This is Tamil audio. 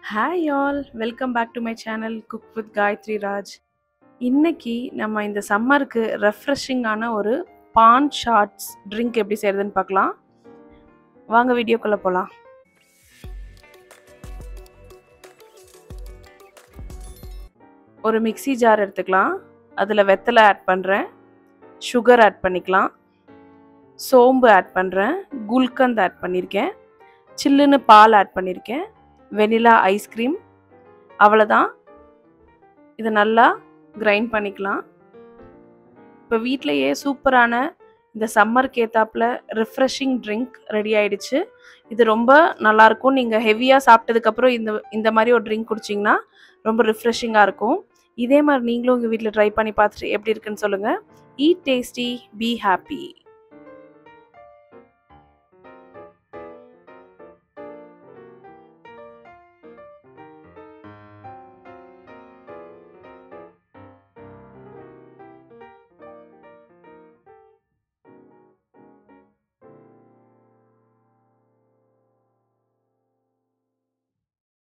Hi all, welcome back to my channel cook with Gayathri Raj. இன்னைக்கு நம்ம இந்த சம்மருக்கு ரெஃப்ரெஷிங்கான ஒரு பான் ஷார்ட்ஸ் ட்ரிங்க் எப்படி செய்யறதுன்னு பார்க்கலாம். வாங்க வீடியோக்குள்ளே போகலாம். ஒரு மிக்ஸி ஜார் எடுத்துக்கலாம். அதில் வெத்தலை ஆட் பண்ணுறேன், சுகர் ஆட் பண்ணிக்கலாம், சோம்பு ஆட் பண்ணுறேன், குல்கந்த் ஆட் பண்ணியிருக்கேன், சில்லுன்னு பால் ஆட் பண்ணியிருக்கேன், வெனிலா ஐஸ்கிரீம். அவ்வளோதான். இதை நல்லா கிரைண்ட் பண்ணிக்கலாம். இப்போ வீட்டிலையே சூப்பரான இந்த சம்மருக்கு ஏத்தாப்புல ரிஃப்ரெஷிங் ட்ரிங்க் ரெடி ஆயிடுச்சு. இது ரொம்ப நல்லாயிருக்கும். நீங்கள் ஹெவியாக சாப்பிட்டதுக்கப்புறம் இந்த மாதிரி ஒரு ட்ரிங்க் குடிச்சிங்கன்னா ரொம்ப ரிஃப்ரெஷிங்காக இருக்கும். இதே மாதிரி நீங்களும் உங்கள் வீட்டில் ட்ரை பண்ணி பார்த்துட்டு எப்படி இருக்குன்னு சொல்லுங்கள். Eat tasty, be happy.